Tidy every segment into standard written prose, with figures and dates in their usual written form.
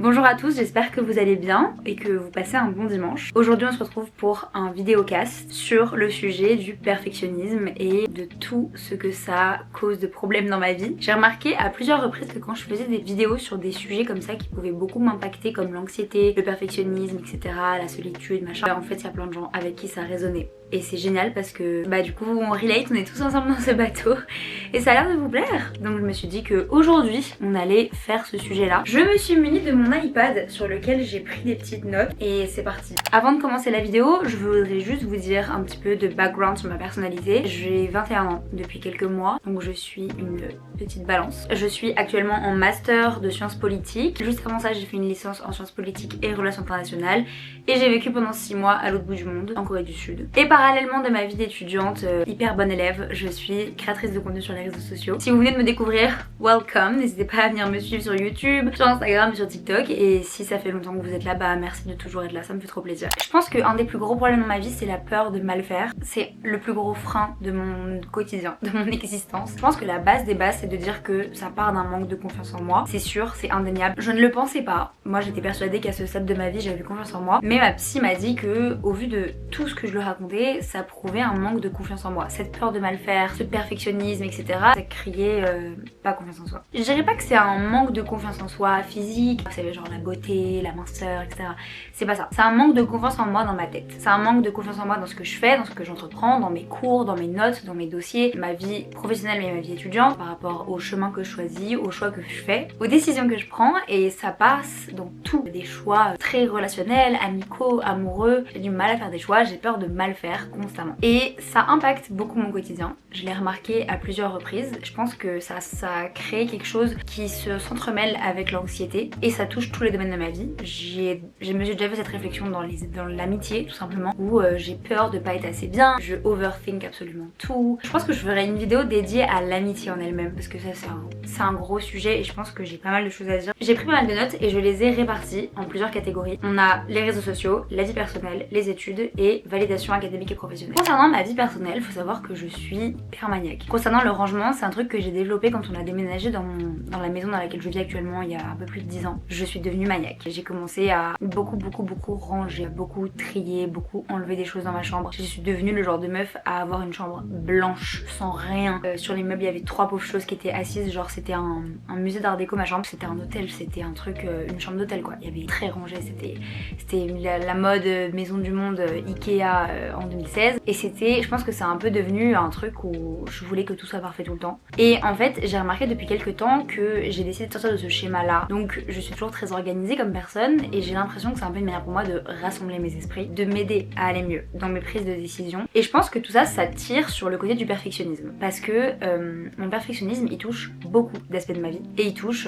Bonjour à tous, j'espère que vous allez bien et que vous passez un bon dimanche. Aujourd'hui on se retrouve pour un vidéocast sur le sujet du perfectionnisme et de tout ce que ça cause de problèmes dans ma vie. J'ai remarqué à plusieurs reprises que quand je faisais des vidéos sur des sujets comme ça qui pouvaient beaucoup m'impacter, comme l'anxiété, le perfectionnisme, etc., la solitude, machin, en fait il y a plein de gens avec qui ça résonnait. Et c'est génial parce que du coup on relate, on est tous ensemble dans ce bateau et ça a l'air de vous plaire. Donc je me suis dit qu'aujourd'hui on allait faire ce sujet là. Je me suis munie de mon iPad sur lequel j'ai pris des petites notes et c'est parti. Avant de commencer la vidéo, je voudrais juste vous dire un petit peu de background sur ma personnalité. J'ai 21 ans depuis quelques mois, donc je suis une petite balance. Je suis actuellement en master de sciences politiques. Juste avant ça j'ai fait une licence en sciences politiques et relations internationales et j'ai vécu pendant 6 mois à l'autre bout du monde, en Corée du Sud. Et parallèlement de ma vie d'étudiante, hyper bonne élève, je suis créatrice de contenu sur les réseaux sociaux. Si vous venez de me découvrir, welcome, n'hésitez pas à venir me suivre sur YouTube, sur Instagram, sur TikTok. Et si ça fait longtemps que vous êtes là, merci de toujours être là, ça me fait trop plaisir. Je pense qu'un des plus gros problèmes dans ma vie, c'est la peur de mal faire. C'est le plus gros frein de mon quotidien, de mon existence. Je pense que la base des bases, c'est de dire que ça part d'un manque de confiance en moi. C'est sûr, c'est indéniable. Je ne le pensais pas. Moi, j'étais persuadée qu'à ce stade de ma vie, j'avais confiance en moi. Mais ma psy m'a dit que, au vu de tout ce que je lui racontais, ça prouvait un manque de confiance en moi. Cette peur de mal faire, ce perfectionnisme, etc. Ça criait pas confiance en soi. Je dirais pas que c'est un manque de confiance en soi physique, vous savez, genre la beauté, la minceur, etc. C'est pas ça. C'est un manque de confiance en moi dans ma tête. C'est un manque de confiance en moi dans ce que je fais, dans ce que j'entreprends, dans mes cours, dans mes notes, dans mes dossiers, ma vie professionnelle et ma vie étudiante, par rapport au chemin que je choisis, aux choix que je fais, aux décisions que je prends, et ça passe dans tout. Des choix très relationnels, amicaux, amoureux. J'ai du mal à faire des choix, j'ai peur de mal faire constamment. Et ça impacte beaucoup mon quotidien. Je l'ai remarqué à plusieurs reprises. Je pense que ça crée quelque chose qui s'entremêle avec l'anxiété et ça touche tous les domaines de ma vie. J'ai déjà fait cette réflexion dans l'amitié tout simplement, où j'ai peur de pas être assez bien, je overthink absolument tout. Je pense que je ferai une vidéo dédiée à l'amitié en elle-même parce que ça c'est un gros sujet et je pense que j'ai pas mal de choses à dire. J'ai pris pas mal de notes et je les ai réparties en plusieurs catégories. On a les réseaux sociaux, la vie personnelle, les études et validation académique et professionnelle. Concernant ma vie personnelle, faut savoir que je suis hyper maniaque. Concernant le rangement, c'est un truc que j'ai développé quand on a déménagé dans la maison dans laquelle je vis actuellement il y a un peu plus de 10 ans. Je suis devenue maniaque. J'ai commencé à beaucoup ranger, beaucoup trier, beaucoup enlever des choses dans ma chambre. Je suis devenue le genre de meuf à avoir une chambre blanche sans rien. Sur les meubles il y avait 3 pauvres choses qui étaient assises, genre c'était un musée d'art déco ma chambre, c'était un hôtel, c'était un truc, une chambre d'hôtel quoi. Il y avait très rangé, c'était la mode maison du monde Ikea en 2016 et je pense que c'est un peu devenu un truc où je voulais que tout soit parfait tout le temps. Et en fait j'ai remarqué depuis quelques temps que j'ai décidé de sortir de ce schéma là, donc je suis toujours très organisée comme personne et j'ai l'impression que c'est un peu une manière pour moi de rassembler mes esprits, de m'aider à aller mieux dans mes prises de décision. Et je pense que tout ça tire sur le côté du perfectionnisme parce que mon perfectionnisme il touche beaucoup d'aspects de ma vie et il touche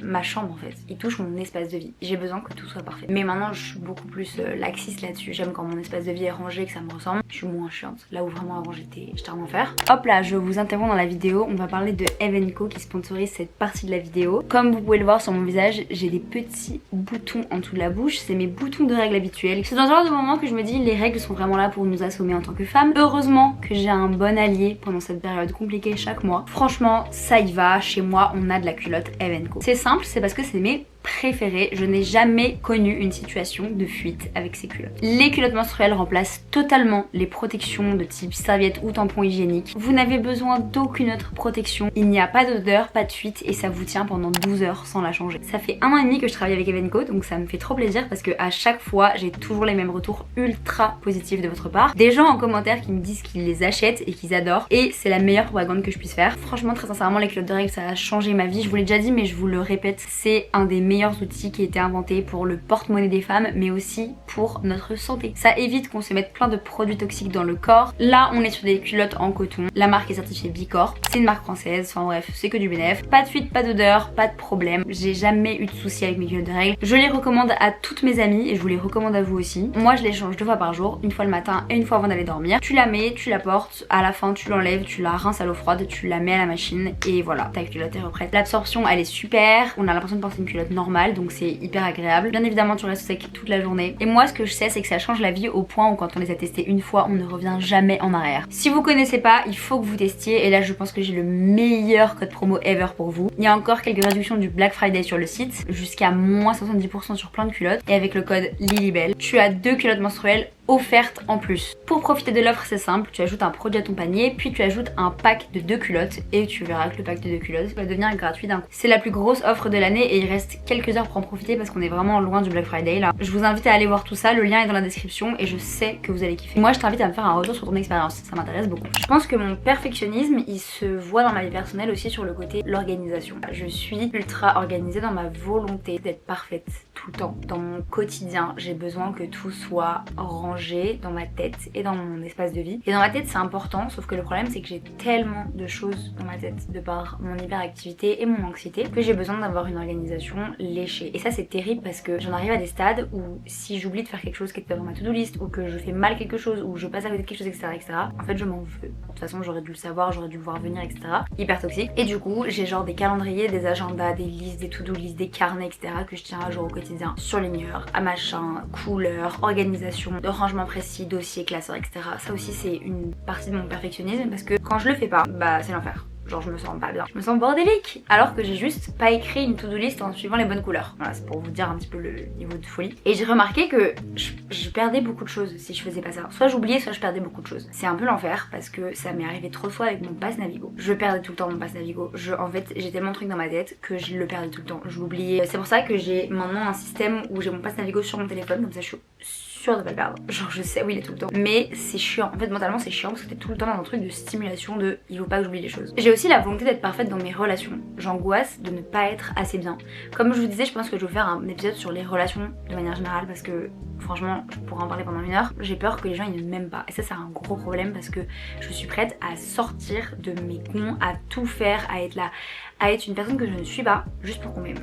ma chambre en fait, il touche mon espace de vie. J'ai besoin que tout soit parfait, mais maintenant je suis beaucoup plus laxiste là-dessus. J'aime quand mon espace de vie est rangé, que ça me ressemble. Je suis moins chiante, là où vraiment avant j'étais en enfer. Hop là, je vous interromps dans la vidéo, on va parler de Eve & Co qui sponsorise cette partie de la vidéo. Comme vous pouvez le voir sur mon visage, j'ai des petits boutons en dessous de la bouche, c'est mes boutons de règles habituels. C'est dans ce genre de moment que je me dis les règles sont vraiment là pour nous assommer en tant que femme. Heureusement que j'ai un bon allié pendant cette période compliquée chaque mois. Franchement ça y va, chez moi on a de la culotte Eve & Co. C'est simple, c'est parce que c'est mes préférée. Je n'ai jamais connu une situation de fuite avec ces culottes. Les culottes menstruelles remplacent totalement les protections de type serviette ou tampon hygiénique. Vous n'avez besoin d'aucune autre protection. Il n'y a pas d'odeur, pas de fuite et ça vous tient pendant 12 heures sans la changer. Ça fait 1 an et demi que je travaille avec Eve & Co, donc ça me fait trop plaisir parce que à chaque fois j'ai toujours les mêmes retours ultra positifs de votre part. Des gens en commentaire qui me disent qu'ils les achètent et qu'ils adorent et c'est la meilleure propagande que je puisse faire. Franchement très sincèrement les culottes de règles ça a changé ma vie. Je vous l'ai déjà dit mais je vous le répète, c'est un des meilleurs outils qui a été inventé pour le porte-monnaie des femmes mais aussi pour notre santé. Ça évite qu'on se mette plein de produits toxiques dans le corps. Là on est sur des culottes en coton, la marque est certifiée Bicorp, c'est une marque française, enfin bref c'est que du bénéf. Pas de fuite, pas d'odeur, pas de problème, j'ai jamais eu de soucis avec mes culottes de règles. Je les recommande à toutes mes amies et je vous les recommande à vous aussi. Moi je les change 2 fois par jour, une fois le matin et une fois avant d'aller dormir. Tu la mets, tu la portes, à la fin tu l'enlèves, tu la rinces à l'eau froide, tu la mets à la machine et voilà, ta culotte est reprête. L'absorption elle est super, on a l'impression de porter une culotte normale normal, donc c'est hyper agréable. Bien évidemment tu restes sec toute la journée. Et moi ce que je sais c'est que ça change la vie au point où quand on les a testés une fois on ne revient jamais en arrière. Si vous connaissez pas, il faut que vous testiez et là je pense que j'ai le meilleur code promo ever pour vous. Il y a encore quelques réductions du Black Friday sur le site, jusqu'à moins 70% sur plein de culottes et avec le code Lilybelle, tu as 2 culottes menstruelles offerte en plus. Pour profiter de l'offre c'est simple, tu ajoutes un produit à ton panier, puis tu ajoutes un pack de 2 culottes et tu verras que le pack de 2 culottes va devenir gratuit d'un coup. C'est la plus grosse offre de l'année et il reste quelques heures pour en profiter parce qu'on est vraiment loin du Black Friday là. Je vous invite à aller voir tout ça, le lien est dans la description et je sais que vous allez kiffer. Moi je t'invite à me faire un retour sur ton expérience, ça m'intéresse beaucoup. Je pense que mon perfectionnisme il se voit dans ma vie personnelle aussi sur le côté l'organisation. Je suis ultra organisée dans ma volonté d'être parfaite tout le temps. Dans mon quotidien j'ai besoin que tout soit rangé dans ma tête et dans mon espace de vie. Et dans ma tête c'est important, sauf que le problème c'est que j'ai tellement de choses dans ma tête de par mon hyperactivité et mon anxiété que j'ai besoin d'avoir une organisation léchée. Et ça c'est terrible parce que j'en arrive à des stades où si j'oublie de faire quelque chose qui est dans ma to-do list ou que je fais mal quelque chose ou je passe à côté de quelque chose etc. En fait je m'en veux. De toute façon j'aurais dû le savoir, j'aurais dû le voir venir etc. Hyper toxique. Et du coup j'ai genre des calendriers, des agendas, des listes, des to-do list, des carnets etc. que je tiens à jour au quotidien. Surligneur, à machin, couleur, organisation, de rangement précis, dossier, classeur, etc. Ça aussi c'est une partie de mon perfectionnisme parce que quand je le fais pas, bah c'est l'enfer. Genre je me sens pas bien, je me sens bordélique alors que j'ai juste pas écrit une to-do list en suivant les bonnes couleurs. Voilà, c'est pour vous dire un petit peu le niveau de folie. Et j'ai remarqué que je perdais beaucoup de choses si je faisais pas ça. Soit j'oubliais, soit je perdais beaucoup de choses. C'est un peu l'enfer parce que ça m'est arrivé trop de fois avec mon pass Navigo. Je perdais tout le temps mon pass Navigo. En fait j'ai tellement de trucs dans ma tête que je le perdais tout le temps. Je l'oubliais. C'est pour ça que j'ai maintenant un système où j'ai mon pass Navigo sur mon téléphone, comme ça je suis sûre de pas le perdre. Genre je sais où il est tout le temps. Mais c'est chiant. En fait mentalement c'est chiant parce que t'es tout le temps dans un truc de stimulation de il faut pas que j'oublie les choses. J'ai aussi la volonté d'être parfaite dans mes relations. J'angoisse de ne pas être assez bien. Comme je vous disais, je pense que je vais faire un épisode sur les relations de manière générale parce que franchement je pourrais en parler pendant 1 heure. J'ai peur que les gens ils ne m'aiment pas. Et ça c'est un gros problème parce que je suis prête à sortir de mes gonds, à tout faire, à être là, à être une personne que je ne suis pas juste pour qu'on m'aime.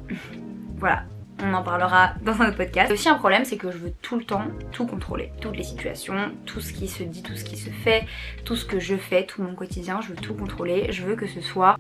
Voilà. On en parlera dans un autre podcast. Aussi un problème c'est que je veux tout le temps tout contrôler. Toutes les situations, tout ce qui se dit, tout ce qui se fait, tout ce que je fais, tout mon quotidien, je veux tout contrôler. Je veux que ce soit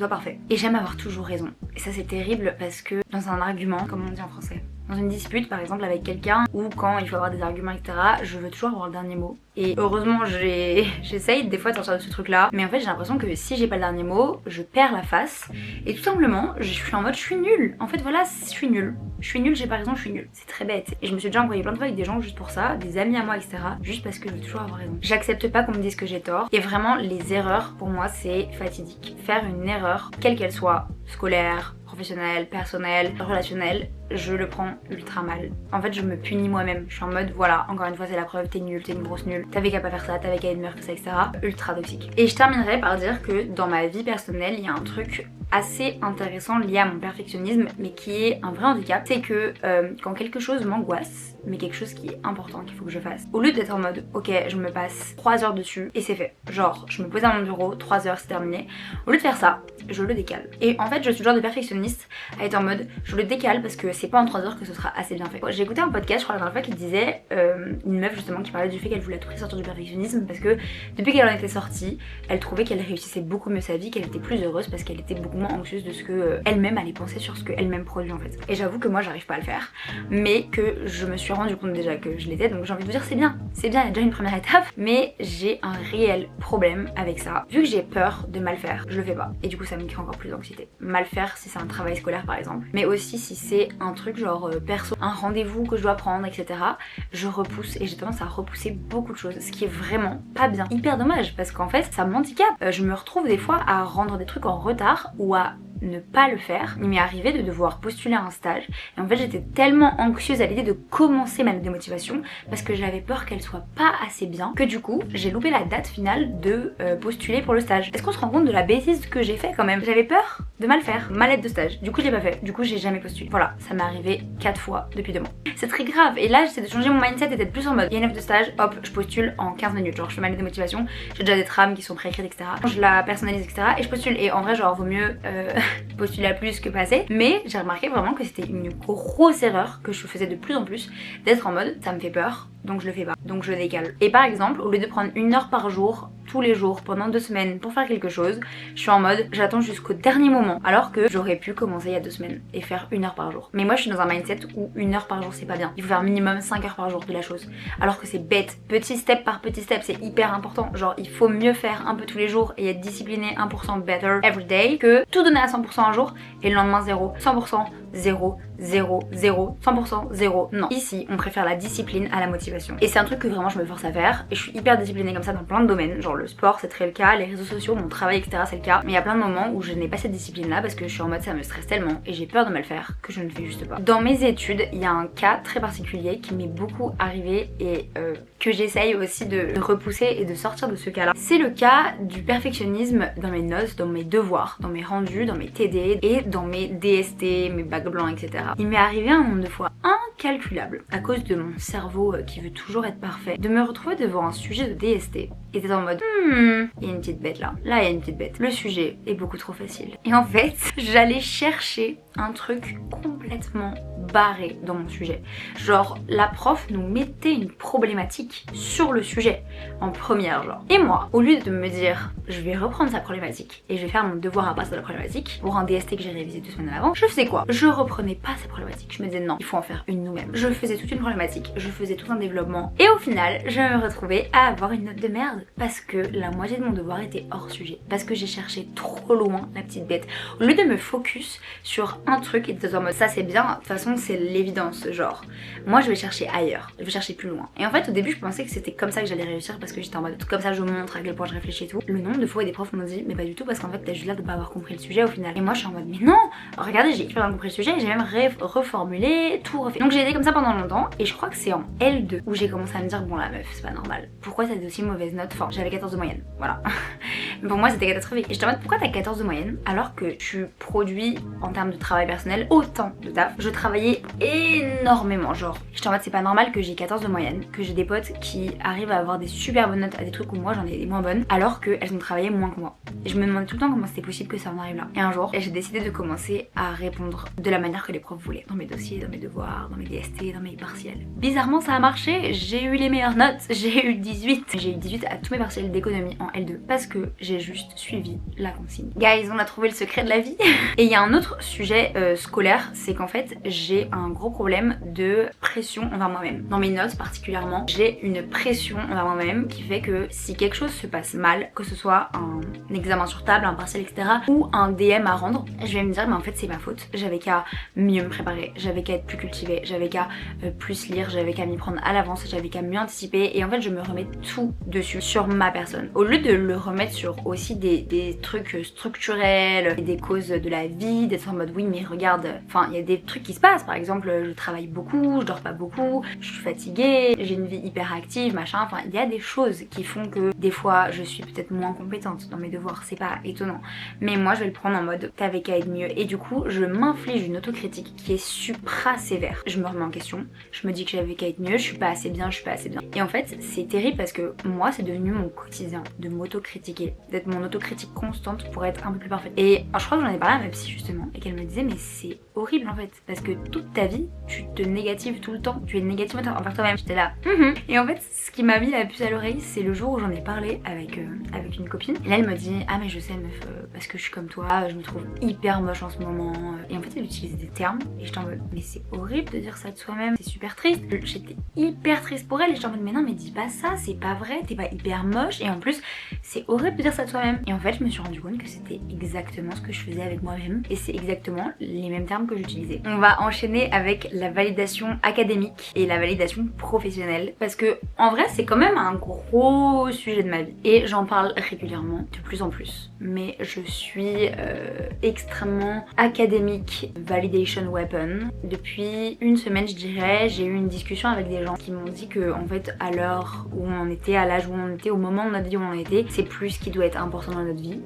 parfait. Et j'aime avoir toujours raison. Et ça c'est terrible parce que dans un argument, comme on dit en français, dans une dispute par exemple avec quelqu'un ou quand il faut avoir des arguments etc, je veux toujours avoir le dernier mot. Et heureusement j'essaye des fois de sortir de ce truc là, mais en fait j'ai l'impression que si j'ai pas le dernier mot, je perds la face et tout simplement je suis en mode je suis nulle. En fait voilà, je suis nulle, j'ai pas raison, je suis nulle. C'est très bête. Et je me suis déjà embrouillée plein de fois avec des gens juste pour ça, des amis à moi etc, juste parce que je veux toujours avoir raison. J'accepte pas qu'on me dise que j'ai tort et vraiment les erreurs pour moi c'est fatidique. Faire une erreur, quelle qu'elle soit, scolaire, professionnel, personnel, relationnel, je le prends ultra mal. En fait je me punis moi-même, je suis en mode voilà, encore une fois c'est la preuve, t'es nulle, t'es une grosse nulle, t'avais qu'à pas faire ça, t'avais qu'à être meilleure que ça etc. Ultra toxique. Et je terminerai par dire que dans ma vie personnelle il y a un truc assez intéressant lié à mon perfectionnisme mais qui est un vrai handicap, c'est que quand quelque chose m'angoisse, mais quelque chose qui est important qu'il faut que je fasse, au lieu d'être en mode ok je me passe 3 heures dessus et c'est fait, genre je me pose à mon bureau, 3 heures c'est terminé, au lieu de faire ça je le décale. Et en fait je suis le genre de perfectionniste à être en mode je le décale parce que c'est pas en 3 heures que ce sera assez bien fait. J'ai écouté un podcast je crois la dernière fois qui disait une meuf justement qui parlait du fait qu'elle voulait à tout prix sortir du perfectionnisme parce que depuis qu'elle en était sortie elle trouvait qu'elle réussissait beaucoup mieux sa vie, qu'elle était plus heureuse parce qu'elle était beaucoup moins anxieuse de ce que elle-même allait penser sur ce qu'elle-même produit en fait. Et j'avoue que moi j'arrive pas à le faire mais que je me suis rendu compte déjà que je l'étais, donc j'ai envie de vous dire c'est bien, il y a déjà une première étape, mais j'ai un réel problème avec ça. Vu que j'ai peur de mal faire, je le fais pas et du coup ça me crée encore plus d'anxiété. Mal faire si c'est un travail scolaire par exemple, mais aussi si c'est un truc genre perso, un rendez-vous que je dois prendre etc, je repousse et j'ai tendance à repousser beaucoup de choses, ce qui est vraiment pas bien, hyper dommage parce qu'en fait ça m'handicape. Je me retrouve des fois à rendre des trucs en retard ou à ne pas le faire. Il m'est arrivé de devoir postuler à un stage et en fait j'étais tellement anxieuse à l'idée de commencer ma lettre de motivation parce que j'avais peur qu'elle soit pas assez bien que du coup j'ai loupé la date finale de postuler pour le stage. Est-ce qu'on se rend compte de la bêtise que j'ai fait quand même? J'avais peur de mal faire ma lettre de stage, du coup je l'ai pas fait, du coup j'ai jamais postulé. Voilà, ça m'est arrivé 4 fois depuis 2 mois. C'est très grave et là j'essaie de changer mon mindset et d'être plus en mode il y a une offre de stage, hop je postule en 15 minutes, genre je fais ma lettre de motivation, j'ai déjà des trames qui sont préécrites etc, je la personnalise etc et je postule. Et en vrai genre vaut mieux postuler à plus que passer, mais j'ai remarqué vraiment que c'était une grosse erreur que je faisais de plus en plus, d'être en mode ça me fait peur donc je le fais pas, donc je décale. Et par exemple au lieu de prendre 1 heure par jour tous les jours pendant 2 semaines pour faire quelque chose, je suis en mode j'attends jusqu'au dernier moment, alors que j'aurais pu commencer il y a 2 semaines et faire 1 heure par jour. Mais moi je suis dans un mindset où 1 heure par jour c'est pas bien, il faut faire minimum 5 heures par jour de la chose, alors que c'est bête, petit step par petit step, c'est hyper important. Genre il faut mieux faire un peu tous les jours et être discipliné 1% better every day que tout donner à 100% un jour et le lendemain 0, 100%, 0, 0, 0, 100%, 0. Non. Ici, on préfère la discipline à la motivation. Et c'est un truc que vraiment je me force à faire. Et je suis hyper disciplinée comme ça dans plein de domaines. Genre le sport, c'est très le cas. Les réseaux sociaux, mon travail, etc., c'est le cas. Mais il y a plein de moments où je n'ai pas cette discipline là parce que je suis en mode ça me stresse tellement et j'ai peur de mal faire que je ne fais juste pas. Dans mes études, il y a un cas très particulier qui m'est beaucoup arrivé et que j'essaye aussi de repousser et de sortir de ce cas-là. C'est le cas du perfectionnisme dans mes notes, dans mes devoirs, dans mes rendus, dans mes TD et dans mes DST, mes bacs blancs, etc. Il m'est arrivé un nombre de fois incalculable à cause de mon cerveau qui veut toujours être parfait, de me retrouver devant un sujet de DST et d'être en mode il y a une petite bête là, il y a une petite bête, le sujet est beaucoup trop facile. Et en fait, j'allais chercher un truc complètement barré dans mon sujet. Genre, la prof nous mettait une problématique sur le sujet en première, genre. Et moi, au lieu de me dire je vais reprendre sa problématique et je vais faire mon devoir à partir de la problématique pour un DST que j'ai révisé 2 semaines avant, je faisais quoi? Je reprenais pas sa problématique. Je me disais non, il faut en faire une nous-mêmes. Je faisais toute une problématique, je faisais tout un développement et au final, je me retrouvais à avoir une note de merde parce que la moitié de mon devoir était hors sujet. Parce que j'ai cherché trop loin la petite bête. Au lieu de me focus sur un truc et de en mode ça c'est bien, de toute façon c'est l'évidence, genre moi je vais chercher ailleurs, je vais chercher plus loin. Et en fait au début je pensais que c'était comme ça que j'allais réussir parce que j'étais en mode comme ça je montre à quel point je réfléchis et tout. Le nombre de fois où des profs m'ont dit mais pas du tout parce qu'en fait t'as juste l'air de pas avoir compris le sujet au final. Et moi je suis en mode mais non, regardez j'ai hyper bien compris le sujet et j'ai même reformulé, tout refait. Donc j'ai été comme ça pendant longtemps et je crois que c'est en L2 où j'ai commencé à me dire bon la meuf c'est pas normal, pourquoi t'as aussi mauvaise note? Enfin j'avais 14 de moyenne, voilà. Pour moi c'était catastrophique et j'étais en mode pourquoi t'as 14 de moyenne alors que tu produis en termes de travail personnel autant de taf. Je travaillais énormément, genre j'étais en mode c'est pas normal que j'ai 14 de moyenne, que j'ai des potes qui arrivent à avoir des super bonnes notes à des trucs où moi j'en ai des moins bonnes alors qu'elles ont travaillé moins que moi. Et je me demandais tout le temps comment c'était possible que ça en arrive là. Et un jour j'ai décidé de commencer à répondre de la manière que les profs voulaient, dans mes dossiers, dans mes devoirs, dans mes DST, dans mes partiels. Bizarrement ça a marché, j'ai eu les meilleures notes, j'ai eu 18. J'ai eu 18 à tous mes partiels d'économie en L2 parce que j'ai juste suivi la consigne. Guys, on a trouvé le secret de la vie. Et il y a un autre sujet scolaire, c'est qu'en fait j'ai un gros problème de pression envers moi-même. Dans mes notes particulièrement, j'ai une pression envers moi-même qui fait que si quelque chose se passe mal, que ce soit un examen sur table, un partiel, etc. ou un DM à rendre, je vais me dire mais en fait c'est ma faute. J'avais qu'à mieux me préparer, j'avais qu'à être plus cultivée, j'avais qu'à plus lire, j'avais qu'à m'y prendre à l'avance, j'avais qu'à mieux anticiper et en fait je me remets tout dessus sur ma personne. Au lieu de le remettre sur aussi des trucs structurels, des causes de la vie, d'être en mode oui mais regarde, enfin il y a des trucs qui se passent, par exemple je travaille beaucoup, je dors pas beaucoup, je suis fatiguée, j'ai une vie hyper active, machin, enfin il y a des choses qui font que des fois je suis peut-être moins compétente dans mes devoirs, c'est pas étonnant, mais moi je vais le prendre en mode t'avais qu'à être mieux et du coup je m'inflige une autocritique qui est supra sévère. Je me remets en question, je me dis que j'avais qu'à être mieux, je suis pas assez bien, je suis pas assez bien. Et en fait c'est terrible parce que moi c'est devenu mon quotidien de m'autocritiquer, d'être mon autocritique constante pour être un peu plus parfaite. Et je crois que j'en ai parlé à ma psy justement et qu'elle me disait mais c'est horrible en fait parce que toute ta vie tu te négatives tout le temps, tu es négative envers toi-même. J'étais là et en fait ce qui m'a mis la puce à l'oreille c'est le jour où j'en ai parlé avec une copine et là elle me dit ah mais je sais meuf parce que je suis comme toi, je me trouve hyper moche en ce moment et en fait elle utilisait des termes et j'étais en mode mais c'est horrible de dire ça de soi-même, c'est super triste. J'étais hyper triste pour elle et j'étais en mode mais non mais dis pas ça, c'est pas vrai, t'es pas hyper moche et en plus c'est horrible de dire ça de soi-même. Et en fait je me suis rendu compte que c'était exactement ce que je faisais avec moi-même et c'est exactement les mêmes termes que j'utilisais. On va enchaîner avec la validation académique et la validation professionnelle parce que en vrai c'est quand même un gros sujet de ma vie et j'en parle régulièrement de plus en plus, mais je suis extrêmement académique validation weapon. Depuis une semaine je dirais, j'ai eu une discussion avec des gens qui m'ont dit que en fait à l'heure où on était, à l'âge où on était, au moment de notre vie où on était, c'est plus ce qui doit être important dans notre vie.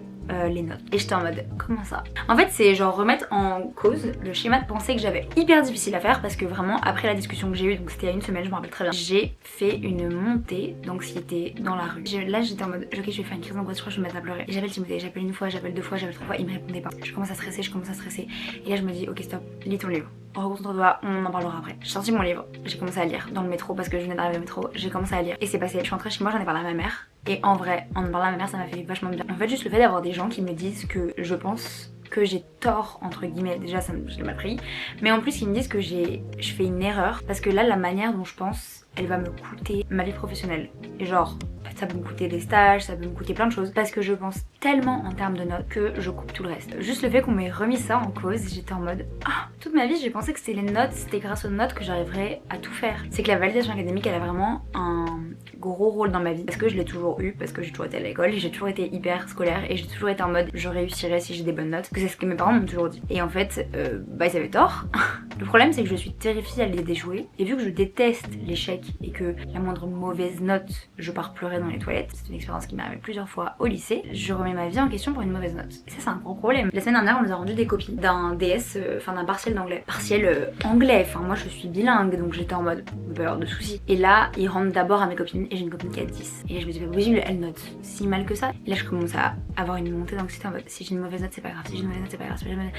Les notes. Et j'étais en mode comment ça? En fait c'est genre remettre en cause le schéma de pensée que j'avais, hyper difficile à faire parce que vraiment après la discussion que j'ai eue, donc c'était il y a une semaine, je me rappelle très bien, j'ai fait une montée d'anxiété dans la rue. Là j'étais en mode ok je vais faire une crise d'angoisse, je crois que je vais me mettre à pleurer. Et j'appelle Timothée, j'appelle une fois, j'appelle deux fois, j'appelle trois fois, il me répondait pas. Je commence à stresser et là je me dis ok stop, lis ton livre. Rencontre-toi, on en parlera après. J'ai sorti mon livre, j'ai commencé à lire dans le métro parce que je venais d'arriver au métro, j'ai commencé à lire et c'est passé. Je suis rentrée chez moi, j'en ai parlé à ma mère et en vrai, en parlant à ma mère, ça m'a fait vachement bien. En fait, juste le fait d'avoir des gens qui me disent que je pense que j'ai tort entre guillemets, déjà ça je l'ai mal pris, mais en plus ils me disent que je fais une erreur parce que là la manière dont je pense, elle va me coûter ma vie professionnelle. Et genre ça peut me coûter des stages, ça peut me coûter plein de choses parce que je pense tellement en termes de notes que je coupe tout le reste. Juste le fait qu'on m'ait remis ça en cause, j'étais en mode ah, toute ma vie j'ai pensé que c'était les notes, c'était grâce aux notes que j'arriverais à tout faire. C'est que la validation académique elle a vraiment un gros rôle dans ma vie parce que je l'ai toujours eu, parce que j'ai toujours été à l'école, j'ai toujours été hyper scolaire et j'ai toujours été en mode je réussirais si j'ai des bonnes notes, que c'est ce que mes parents m'ont toujours dit. Et en fait bah ils avaient tort. Le problème c'est que je suis terrifiée à les déjouer et vu que je déteste l'échec et que la moindre mauvaise note je pars pleurer dans les toilettes, c'est une expérience qui m'est arrivée plusieurs fois au lycée, je remets ma vie en question pour une mauvaise note. Et ça c'est un gros problème. La semaine dernière on nous a rendu des copies d'un DS, enfin d'un partiel d'anglais. Partiel anglais, enfin moi je suis bilingue donc j'étais en mode beurre de soucis. Et là ils rendent d'abord à mes copines et j'ai une copine qui a 10. Et là je me dis pas possible, elle note si mal que ça. Et là je commence à avoir une montée d'anxiété en mode si j'ai une mauvaise note c'est pas grave, si j'ai une mauvaise note c'est pas grave, si j'ai une mauvaise...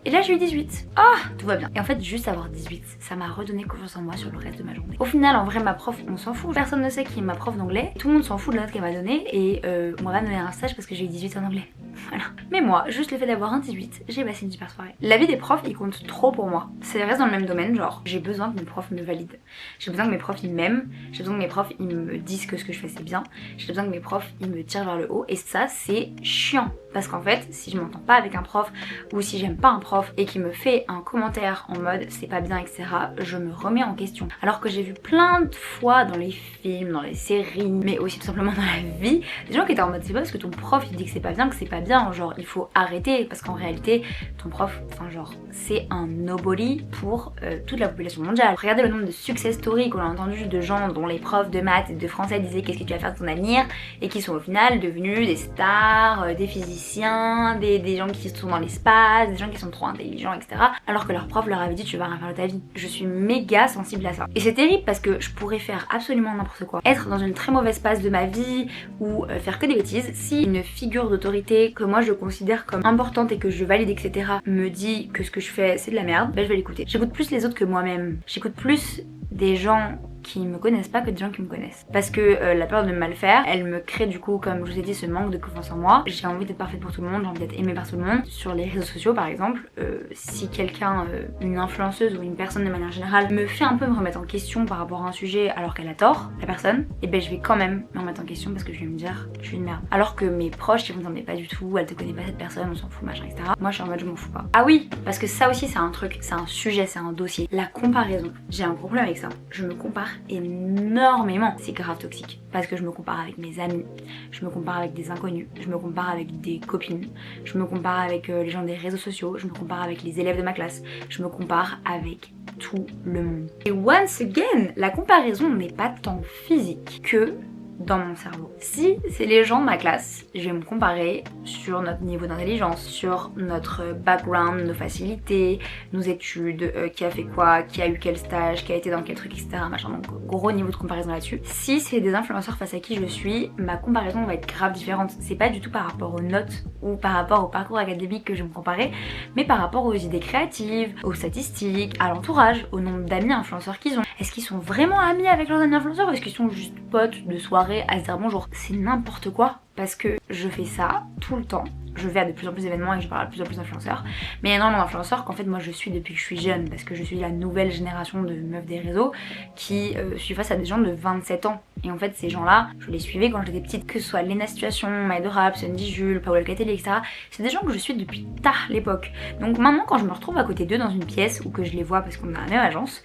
Et là j'ai eu 18. Ah, tout va bien. Et en fait juste avoir 18, ça m'a redonné confiance en moi sur le reste de ma journée. Au final en vrai ma prof on s'en fout. Personne ne sait qui est ma prof d'anglais. Tout le monde s'en fout de la note qu'elle m'a donnée et on va me donner un stage parce que j'ai eu 18 en anglais. Voilà. Mais moi, juste le fait d'avoir un 18, j'ai passé une super soirée. La vie des profs, il compte trop pour moi. Ça reste dans le même domaine, genre j'ai besoin que mes profs me valident. J'ai besoin que mes profs ils m'aiment. J'ai besoin que mes profs ils me disent que ce que je fais c'est bien. J'ai besoin que mes profs ils me tirent vers le haut. Et ça c'est chiant. Parce qu'en fait, si je m'entends pas avec un prof ou si j'aime pas un prof et qu'il me fait un commentaire en mode c'est pas bien etc, je me remets en question. Alors que j'ai vu plein de fois dans les films, dans les séries, mais aussi tout simplement dans la vie, des gens qui étaient en mode c'est pas parce que ton prof il dit que c'est pas bien, genre il faut arrêter parce qu'en réalité ton prof, enfin genre c'est un nobody pour toute la population mondiale. Regardez le nombre de success stories qu'on a entendu de gens dont les profs de maths et de français disaient qu'est-ce que tu vas faire de ton avenir et qui sont au final devenus des stars, des physiciens, des gens qui sont dans l'espace, des gens qui sont trop intelligents etc. Alors que leur prof leur avait dit tu vas rien faire de ta vie. Je suis méga sensible à ça. Et c'est terrible parce que je pourrais faire absolument n'importe quoi. Être dans une très mauvaise passe de ma vie ou faire que des bêtises si une figure d'autorité que moi je considère comme importante et que je valide etc me dit que ce que je fais c'est de la merde, ben je vais l'écouter. J'écoute plus les autres que moi-même. J'écoute plus des gens qui me connaissent pas que des gens qui me connaissent. Parce que la peur de mal faire, elle me crée du coup, comme je vous ai dit, ce manque de confiance en moi. J'ai envie d'être parfaite pour tout le monde, j'ai envie d'être aimée par tout le monde. Sur les réseaux sociaux par exemple, si quelqu'un, une influenceuse ou une personne de manière générale, me fait un peu me remettre en question par rapport à un sujet alors qu'elle a tort, la personne, et ben je vais quand même me remettre en question parce que je vais me dire je suis une merde. Alors que mes proches ils vont me dire mais pas du tout, elle te connaît pas cette personne, on s'en fout machin etc. Moi je suis en mode je m'en fous pas. Ah oui, parce que ça aussi c'est un truc, c'est un sujet, c'est un dossier. La comparaison, j'ai un problème avec ça. Je me compare énormément, c'est grave toxique parce que je me compare avec mes amis, je me compare avec des inconnus, je me compare avec des copines, je me compare avec les gens des réseaux sociaux, je me compare avec les élèves de ma classe, je me compare avec tout le monde. Et once again, la comparaison n'est pas tant physique que dans mon cerveau. Si c'est les gens de ma classe, je vais me comparer sur notre niveau d'intelligence, sur notre background, nos facilités, nos études, qui a fait quoi, qui a eu quel stage, qui a été dans quel truc, etc. Machin. Donc gros niveau de comparaison là-dessus. Si c'est des influenceurs face à qui je suis, ma comparaison va être grave différente. C'est pas du tout par rapport aux notes ou par rapport au parcours académique que je vais me comparer, mais par rapport aux idées créatives, aux statistiques, à l'entourage, au nombre d'amis influenceurs qu'ils ont. Est-ce qu'ils sont vraiment amis avec leurs amis influenceurs ou est-ce qu'ils sont juste potes de soirée à se dire bonjour? C'est n'importe quoi parce que je fais ça tout le temps. Je vais à de plus en plus d'événements et je parle à de plus en plus d'influenceurs. Mais il y a énormément d'influenceurs qu'en fait moi je suis depuis que je suis jeune parce que je suis la nouvelle génération de meufs des réseaux qui suis face à des gens de 27 ans. Et en fait ces gens-là, je les suivais quand j'étais petite, que ce soit Lena Situation, Maï Rap, Sandy Jules, Paola Catelli, etc. C'est des gens que je suis depuis tard l'époque. Donc maintenant quand je me retrouve à côté d'eux dans une pièce ou que je les vois parce qu'on a la même agence,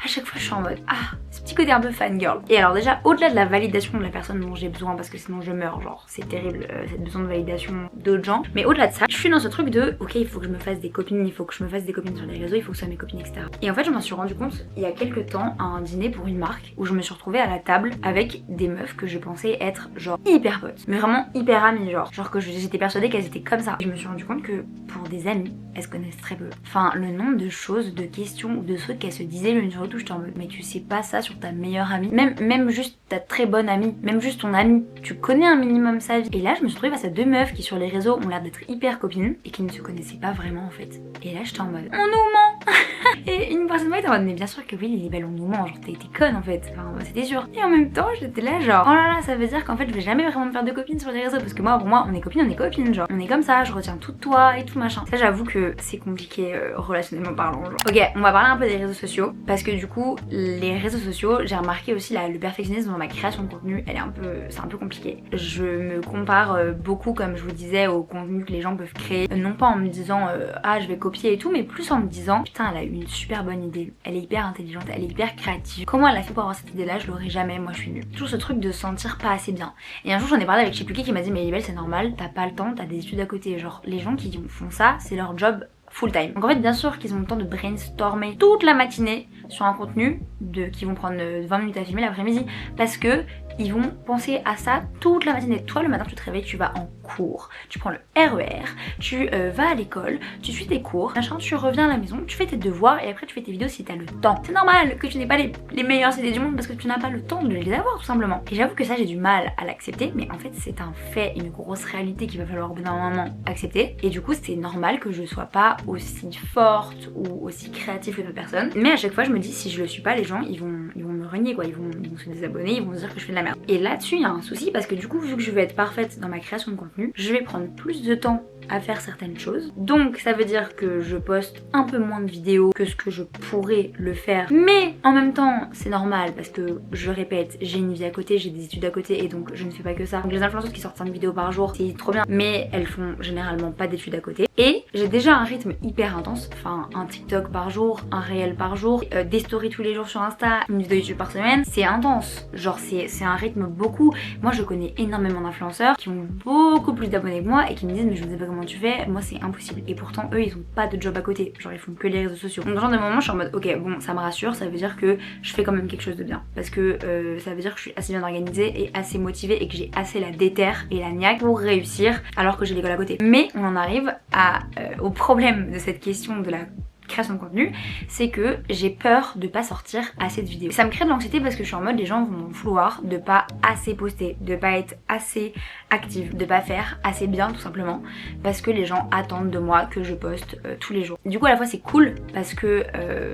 à chaque fois je suis en mode ah, ce petit côté un peu fangirl. Et alors déjà au-delà de la validation de la personne dont j'ai besoin parce que sinon je meurs, genre c'est terrible cette besoin de validation d'autres gens, mais au-delà de ça je suis dans ce truc de ok il faut que je me fasse des copines, il faut que je me fasse des copines sur les réseaux, il faut que ce soit mes copines etc. Et en fait je m'en suis rendu compte il y a quelques temps à un dîner pour une marque où je me suis retrouvée à la table avec des meufs que je pensais être genre hyper potes, mais vraiment hyper amies, genre que j'étais persuadée qu'elles étaient comme ça. Et je me suis rendu compte que pour des amies elles se connaissent très peu. Enfin le nombre de choses, de questions ou de trucs qu'elles se disaient l'une sur retouches, t'es en mode mais tu sais pas ça sur ta meilleure amie, même juste ta très bonne amie, même juste ton amie, tu connais un minimum sa vie. Et là je me suis retrouvée face à deux meufs qui sur les réseaux ont l'air d'être hyper copines et qui ne se connaissaient pas vraiment en fait. Et là j'étais en mode on nous ment. Et une personne était en mode mais bien sûr que oui les belles on nous ment, genre t'es conne en fait, enfin c'était sûr. Et en même temps j'étais là genre oh là là ça veut dire qu'en fait je vais jamais vraiment me faire de copines sur les réseaux parce que moi pour moi on est copines genre on est comme ça, je retiens tout de toi et tout machin. Ça j'avoue que c'est compliqué relationnellement parlant genre. Ok on va parler un peu des réseaux sociaux parce que du coup les réseaux sociaux j'ai remarqué aussi là le perfectionnisme dans ma création de contenu c'est un peu compliqué. Je me compare beaucoup comme je vous disais au contenu que les gens peuvent créer, non pas en me disant ah je vais copier et tout mais plus en me disant putain elle a eu une super bonne idée, elle est hyper intelligente, elle est hyper créative, comment elle a fait pour avoir cette idée là, je l'aurais jamais, moi je suis nulle. Toujours ce truc de se sentir pas assez bien. Et un jour j'en ai parlé avec je sais plus qui m'a dit mais Libelle c'est normal, t'as pas le temps, t'as des études à côté, genre les gens qui font ça c'est leur job full time. Donc en fait bien sûr qu'ils ont le temps de brainstormer toute la matinée sur un contenu qui vont prendre 20 minutes à filmer l'après-midi parce que ils vont penser à ça toute la matinée. Toi le matin tu te réveilles, tu vas en cours, tu prends le RER, tu vas à l'école, tu suis tes cours, machin, tu reviens à la maison, tu fais tes devoirs et après tu fais tes vidéos si t'as le temps. C'est normal que tu n'aies pas les meilleures idées du monde parce que tu n'as pas le temps de les avoir tout simplement. Et j'avoue que ça j'ai du mal à l'accepter mais en fait c'est un fait, une grosse réalité qu'il va falloir au bout d'un moment accepter et du coup c'est normal que je sois pas aussi forte ou aussi créative que d'autres personnes mais à chaque fois je me dis si je le suis pas les gens ils vont me renier quoi, ils vont se désabonner, ils vont se dire que je fais de la merde. Et là-dessus il y a un souci parce que du coup vu que je veux être parfaite dans ma création de contenu, je vais prendre plus de temps à faire certaines choses. Donc ça veut dire que je poste un peu moins de vidéos que ce que je pourrais le faire. Mais en même temps c'est normal parce que je répète, j'ai une vie à côté, j'ai des études à côté et donc je ne fais pas que ça. Donc les influenceuses qui sortent 5 vidéos par jour c'est trop bien mais elles font généralement pas d'études à côté. Et j'ai déjà un rythme hyper intense, enfin un TikTok par jour, un réel par jour, des stories tous les jours sur Insta, une vidéo YouTube par semaine, c'est intense. Genre c'est un rythme beaucoup. Moi je connais énormément d'influenceurs qui ont beaucoup plus d'abonnés que moi et qui me disent mais je ne sais pas comment tu fais, moi c'est impossible. Et pourtant eux ils ont pas de job à côté, genre ils font que les réseaux sociaux. Donc dans ce genre de moment je suis en mode ok bon ça me rassure, ça veut dire que je fais quand même quelque chose de bien. Parce que ça veut dire que je suis assez bien organisée et assez motivée et que j'ai assez la déterre et la niaque pour réussir alors que j'ai l'école à côté. Mais on en arrive au problème de cette question de la création de contenu, c'est que j'ai peur de pas sortir assez de vidéos. Ça me crée de l'anxiété parce que je suis en mode les gens vont m'en vouloir de pas assez poster, de pas être assez active, de pas faire assez bien tout simplement parce que les gens attendent de moi que je poste tous les jours. Du coup à la fois c'est cool parce que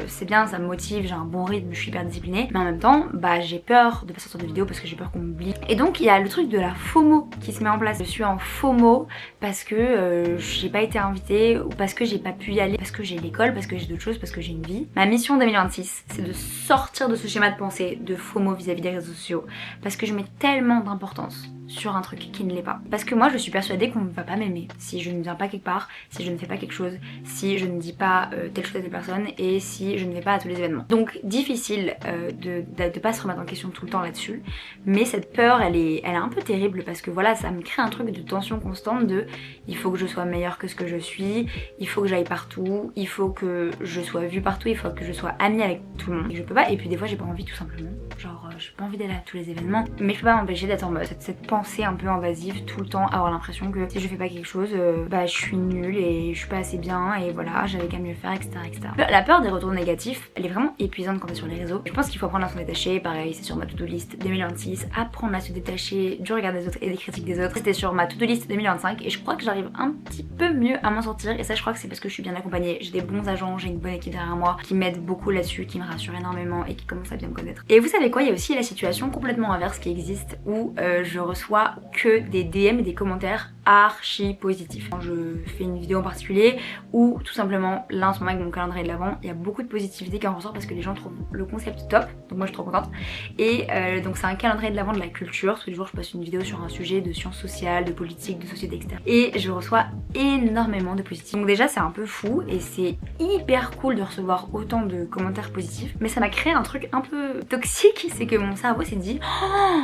c'est bien, ça me motive, j'ai un bon rythme, je suis hyper disciplinée, mais en même temps bah j'ai peur de pas sortir de vidéos parce que j'ai peur qu'on m'oublie. Et donc il y a le truc de la FOMO qui se met en place. Je suis en FOMO parce que j'ai pas été invitée ou parce que j'ai pas pu y aller, parce que j'ai l'école, parce que j'ai d'autres choses, parce que j'ai une vie. Ma mission 2026 c'est de sortir de ce schéma de pensée de FOMO vis-à-vis des réseaux sociaux parce que je mets tellement d'importance sur un truc qui ne l'est pas. Parce que moi je suis persuadée qu'on ne va pas m'aimer si je ne viens pas quelque part, si je ne fais pas quelque chose, si je ne dis pas telle chose à telle personne et si je ne vais pas à tous les événements. Donc difficile de pas se remettre en question tout le temps là-dessus, mais cette peur elle est un peu terrible parce que voilà ça me crée un truc de tension constante de il faut que je sois meilleure que ce que je suis, il faut que j'aille partout, il faut que je sois vue partout, il faut que je sois amie avec tout le monde. Et je peux pas, et puis des fois j'ai pas envie tout simplement, genre j'ai pas envie d'aller à tous les événements, mais je peux pas m'empêcher d'être en mode cette pensée un peu invasive tout le temps, avoir l'impression que si je fais pas quelque chose bah je suis nulle et je suis pas assez bien et voilà j'avais qu'à mieux faire etc, etc. La peur des retours négatifs elle est vraiment épuisante quand t'es sur les réseaux. Je pense qu'il faut apprendre à s'en détacher, pareil c'est sur ma to-do list 2026, apprendre à se détacher du regard des autres et des critiques des autres. C'était sur ma to-do list 2025 et je crois que j'arrive un petit peu mieux à m'en sortir et ça je crois que c'est parce que je suis bien accompagnée, j'ai des bons agents, j'ai une bonne équipe derrière moi qui m'aide beaucoup là-dessus, qui me rassure énormément et qui commence à bien me connaître. Et vous savez quoi, il y a aussi la situation complètement inverse qui existe où je reçois que des DM et des commentaires archi positifs. Quand je fais une vidéo en particulier ou tout simplement là en ce moment avec mon calendrier de l'avant, il y a beaucoup de positivité qui en ressort parce que les gens trouvent le concept top, donc moi je suis trop contente. Et donc c'est un calendrier de l'avant de la culture, tous les jours je poste une vidéo sur un sujet de sciences sociales, de politique, de société, etc. Et je reçois énormément de positifs. Donc déjà c'est un peu fou et c'est hyper cool de recevoir autant de commentaires positifs, mais ça m'a créé un truc un peu toxique, c'est que mon cerveau s'est dit oh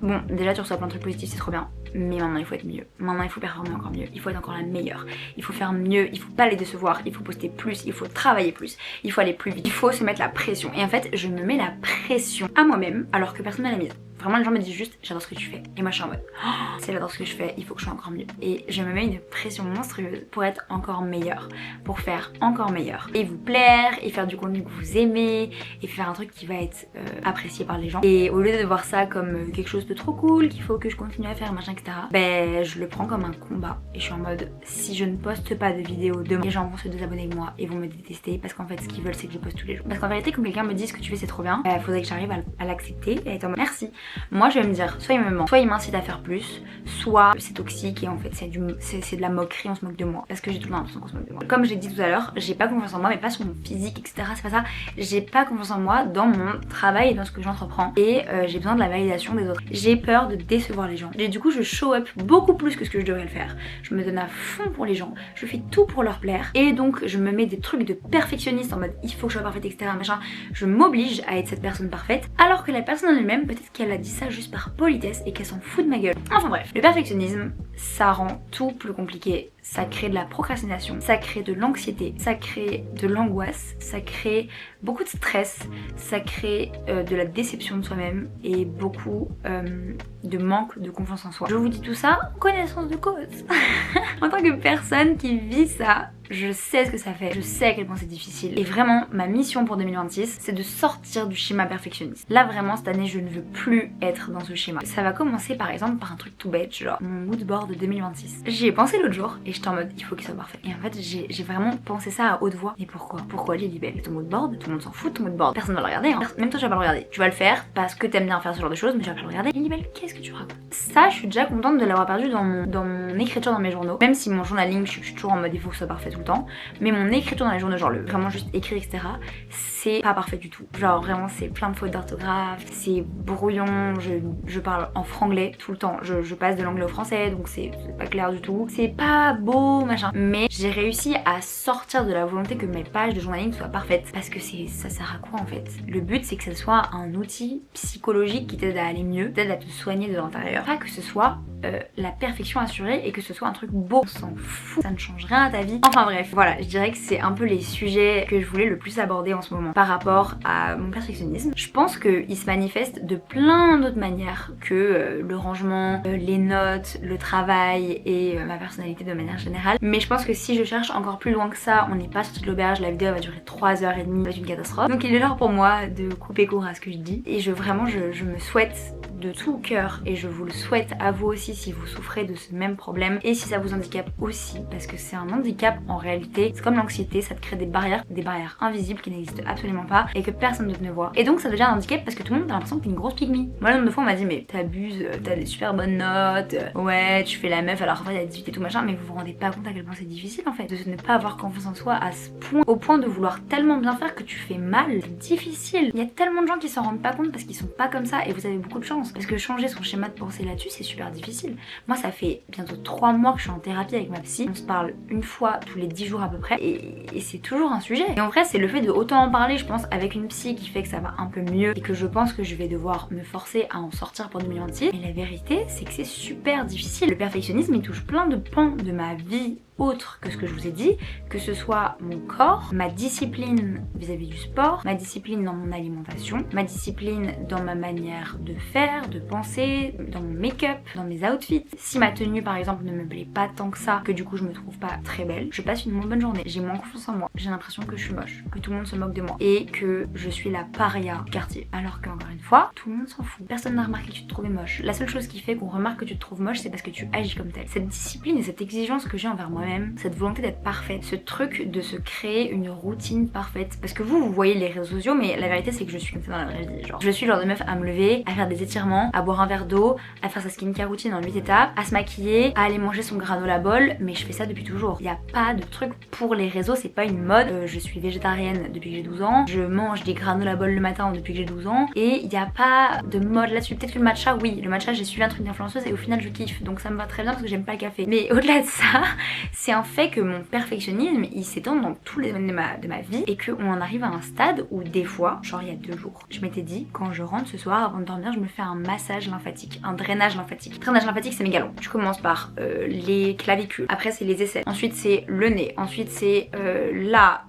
bon déjà tu reçois plein de trucs positifs c'est trop bien, mais maintenant il faut être mieux. Maintenant il faut performer encore mieux, il faut être encore la meilleure. Il faut faire mieux, il faut pas les décevoir, il faut poster plus, il faut travailler plus, il faut aller plus vite, il faut se mettre la pression. Et en fait je me mets la pression à moi-même alors que personne ne l'a mise. Vraiment les gens me disent juste j'adore ce que tu fais. Et moi je suis en mode oh, si j'adore ce que je fais, il faut que je sois encore mieux. Et je me mets une pression monstrueuse pour être encore meilleure, pour faire encore meilleur. Et vous plaire, et faire du contenu que vous aimez, et faire un truc qui va être apprécié par les gens. Et au lieu de voir ça comme quelque chose de trop cool, qu'il faut que je continue à faire, machin, etc. Ben je le prends comme un combat. Et je suis en mode si je ne poste pas de vidéos demain, les gens vont se désabonner de moi et vont me détester parce qu'en fait ce qu'ils veulent c'est que je poste tous les jours. Parce qu'en vérité quand quelqu'un me dit ce que tu fais c'est trop bien, faudrait que j'arrive à l'accepter et à être en mode merci. Moi je vais me dire soit il me ment, soit il m'incite à faire plus, soit c'est toxique et en fait c'est de la moquerie, on se moque de moi. Parce que j'ai tout le temps l'impression qu'on se moque de moi. Comme j'ai dit tout à l'heure, j'ai pas confiance en moi, mais pas sur mon physique, etc. C'est pas ça. J'ai pas confiance en moi dans mon travail et dans ce que j'entreprends. Et j'ai besoin de la validation des autres. J'ai peur de décevoir les gens. Et du coup je show up beaucoup plus que ce que je devrais le faire. Je me donne à fond pour les gens. Je fais tout pour leur plaire. Et donc je me mets des trucs de perfectionniste en mode il faut que je sois parfaite, etc. Machin. Je m'oblige à être cette personne parfaite. Alors que la personne en elle-même, peut-être qu'elle a dit ça juste par politesse et qu'elle s'en fout de ma gueule. Enfin bref, le perfectionnisme, ça rend tout plus compliqué. Ça crée de la procrastination, ça crée de l'anxiété, ça crée de l'angoisse, ça crée beaucoup de stress, ça crée de la déception de soi-même et beaucoup de manque de confiance en soi. Je vous dis tout ça en connaissance de cause. En tant que personne qui vit ça, je sais ce que ça fait, je sais à quel point c'est difficile. Et vraiment, ma mission pour 2026, c'est de sortir du schéma perfectionniste. Là vraiment, cette année, je ne veux plus être dans ce schéma. Ça va commencer par exemple par un truc tout bête, genre mon moodboard 2026. J'y ai pensé l'autre jour et j'étais en mode, il faut qu'il soit parfait. Et en fait, j'ai vraiment pensé ça à haute voix. Et pourquoi? Pourquoi Lilibelle? Ton moodboard, tout le monde s'en fout de ton moodboard. Personne va le regarder, hein. Même toi, tu vas pas le regarder. Tu vas le faire parce que t'aimes bien faire ce genre de choses, mais tu vas pas le regarder. Lilibelle, qu'est-ce que tu racontes? Ça, je suis déjà contente de l'avoir perdu dans mon écriture dans mes journaux. Même si mon journaling, je suis toujours en mode, il faut que ce soit parfait tout le temps. Mais mon écriture dans les journaux, genre vraiment juste écrire, etc., c'est pas parfait du tout. Genre vraiment, c'est plein de fautes d'orthographe, c'est brouillon, je parle en franglais tout le temps. Je passe de l'anglais au français, donc c'est pas clair du tout. C'est pas beau, machin. Mais j'ai réussi à sortir de la volonté que mes pages de journaling soient parfaites. Parce que ça sert à quoi en fait? Le but, c'est que ça soit un outil psychologique qui t'aide à aller mieux, t'aide à te soigner de l'intérieur. Pas que ce soit la perfection assurée et que ce soit un truc beau. On s'en fout, ça ne change rien à ta vie. Enfin bref, voilà, je dirais que c'est un peu les sujets que je voulais le plus aborder en ce moment par rapport à mon perfectionnisme. Je pense qu'il se manifeste de plein d'autres manières que le rangement, les notes, le travail et ma personnalité de manière générale. Mais je pense que si je cherche encore plus loin que ça, on n'est pas sorti de l'auberge, la vidéo va durer 3h30, ça va être une catastrophe. Donc il est l'heure pour moi de couper court à ce que je dis. Et je me souhaite de tout cœur, et je vous le souhaite à vous aussi si vous souffrez de ce même problème et si ça vous handicape aussi, parce que c'est un handicap en réalité. C'est comme l'anxiété, ça te crée des barrières invisibles qui n'existent absolument pas et que personne d'autre ne voit. Et donc ça devient un handicap parce que tout le monde a l'impression que t'es une grosse pygmée. Moi le nombre de fois on m'a dit mais t'abuses, t'as des super bonnes notes, ouais tu fais la meuf alors qu'en fait t'as 18 et tout machin, mais vous vous rendez pas compte à quel point c'est difficile en fait de ne pas avoir confiance en soi à ce point, au point de vouloir tellement bien faire que tu fais mal. C'est difficile. Il y a tellement de gens qui s'en rendent pas compte parce qu'ils sont pas comme ça et vous avez beaucoup de chance. Parce que changer son schéma de pensée là-dessus, c'est super difficile. Moi, ça fait bientôt 3 mois que je suis en thérapie avec ma psy. On se parle une fois tous les 10 jours à peu près. Et c'est toujours un sujet. Et en vrai, c'est le fait de autant en parler, je pense, avec une psy qui fait que ça va un peu mieux. Et que je pense que je vais devoir me forcer à en sortir pour 2026. Mais la vérité, c'est que c'est super difficile. Le perfectionnisme, il touche plein de pans de ma vie autre que ce que je vous ai dit, que ce soit mon corps, ma discipline vis-à-vis du sport, ma discipline dans mon alimentation, ma discipline dans ma manière de faire, de penser, dans mon make-up, dans mes outfits. Si ma tenue par exemple ne me plaît pas tant que ça, que du coup je me trouve pas très belle, je passe une moins bonne journée, j'ai moins confiance en moi, j'ai l'impression que je suis moche, que tout le monde se moque de moi et que je suis la paria du quartier. Alors qu'encore une fois, tout le monde s'en fout. Personne n'a remarqué que tu te trouvais moche. La seule chose qui fait qu'on remarque que tu te trouves moche, c'est parce que tu agis comme tel. Cette discipline et cette exigence que j'ai envers moi-même, cette volonté d'être parfaite, ce truc de se créer une routine parfaite. Parce que vous voyez les réseaux sociaux, mais la vérité c'est que je suis comme ça dans la vraie vie. Genre, je suis le genre de meuf à me lever, à faire des étirements, à boire un verre d'eau, à faire sa skincare routine en 8 étapes, à se maquiller, à aller manger son granola bol, mais je fais ça depuis toujours. Il n'y a pas de truc pour les réseaux, c'est pas une mode. Je suis végétarienne depuis que j'ai 12 ans, je mange des granola bol le matin depuis que j'ai 12 ans, et il n'y a pas de mode là-dessus. Peut-être que le matcha, oui, le matcha j'ai suivi un truc d'influenceuse et au final je kiffe, donc ça me va très bien parce que j'aime pas le café. Mais au-delà de ça, c'est un fait que mon perfectionnisme il s'étend dans tous les domaines de ma vie et qu'on en arrive à un stade où des fois, genre il y a 2 jours, je m'étais dit quand je rentre ce soir avant de dormir je me fais un massage lymphatique, un drainage lymphatique. Drainage lymphatique c'est méga long. Tu commences par les clavicules, après c'est les aisselles, ensuite c'est le nez, ensuite c'est là,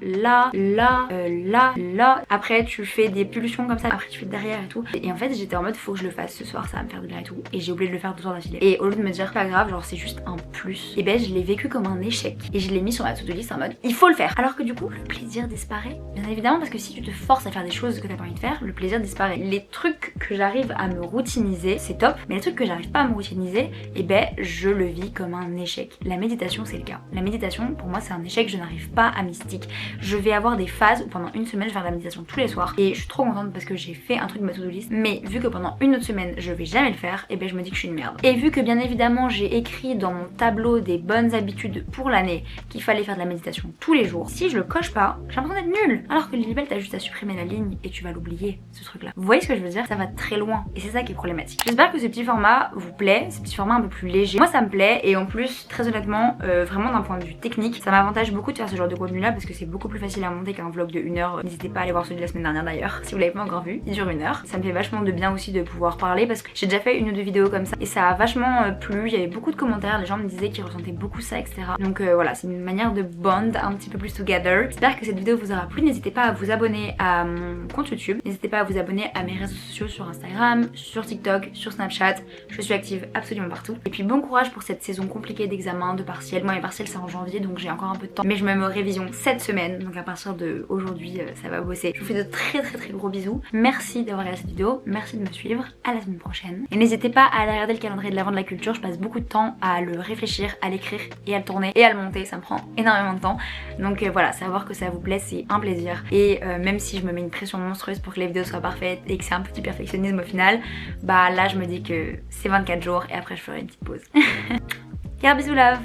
après tu fais des pulsions comme ça, après tu fais derrière et tout. Et en fait j'étais en mode faut que je le fasse ce soir, ça va me faire du bien et tout. Et j'ai oublié de le faire 2 soirs d'affilée. Et au lieu de me dire pas grave, genre c'est juste un plus, et ben je l'ai vécu comme un échec. Et je l'ai mis sur ma to-do list en mode il faut le faire. Alors que du coup le plaisir disparaît. Bien évidemment parce que si tu te forces à faire des choses que t'as pas envie de faire, le plaisir disparaît. Les trucs que j'arrive à me routiniser, c'est top. Mais les trucs que j'arrive pas à me routiniser, et ben je le vis comme un échec. La méditation c'est le cas. La méditation pour moi c'est un échec, je n'arrive pas à m'y stick. Je vais avoir des phases où pendant une semaine je vais faire de la méditation tous les soirs. Et je suis trop contente parce que j'ai fait un truc de ma to-do list. Mais vu que pendant une autre semaine je vais jamais le faire, et ben je me dis que je suis une merde. Et vu que bien évidemment j'ai écrit dans mon tableau des bonnes habitudes pour l'année qu'il fallait faire de la méditation tous les jours, si je le coche pas, j'ai l'impression d'être nulle. Alors que Lilibelle t'as juste à supprimer la ligne et tu vas l'oublier, ce truc là. Vous voyez ce que je veux dire? Ça va très loin et c'est ça qui est problématique. J'espère que ce petit format vous plaît, ce petit format un peu plus léger. Moi ça me plaît et en plus très honnêtement vraiment d'un point de vue technique ça m'avantage beaucoup de faire ce genre de contenu là parce que c'est beaucoup plus facile à monter qu'un vlog de 1 heure. N'hésitez pas à aller voir celui de la semaine dernière d'ailleurs si vous l'avez pas encore vu, il dure 1 heure. Ça me fait vachement de bien aussi de pouvoir parler parce que j'ai déjà fait 1 ou 2 vidéos comme ça et ça a vachement plu, il y avait beaucoup de commentaires, les gens me disaient qu'ils ressentaient beaucoup ça etc. Donc voilà, c'est une manière de bond un petit peu plus together. J'espère que cette vidéo vous aura plu, n'hésitez pas à vous abonner à mon compte YouTube, n'hésitez pas à vous abonner à mes réseaux sociaux sur Instagram, sur TikTok, sur Snapchat, je suis active absolument partout. Et puis bon courage pour cette saison compliquée d'examen, de partiels. Moi mes partiels c'est en janvier donc j'ai encore un peu de temps, mais je me mets aux révisions cette semaine, donc à partir de aujourd'hui ça va bosser. Je vous fais de très gros bisous, merci d'avoir regardé cette vidéo, merci de me suivre, à la semaine prochaine. Et n'hésitez pas à aller regarder le calendrier de l'Avent de la culture, je passe beaucoup de temps à le réfléchir, à l'écrire et à le tourner et à le monter, ça me prend énormément de temps. Donc voilà, savoir que ça vous plaît c'est un plaisir. Et même si je me mets une pression monstrueuse pour que les vidéos soient parfaites et que c'est un petit perfectionnisme au final, bah là je me dis que c'est 24 jours et après je ferai une petite pause. Car bisous love.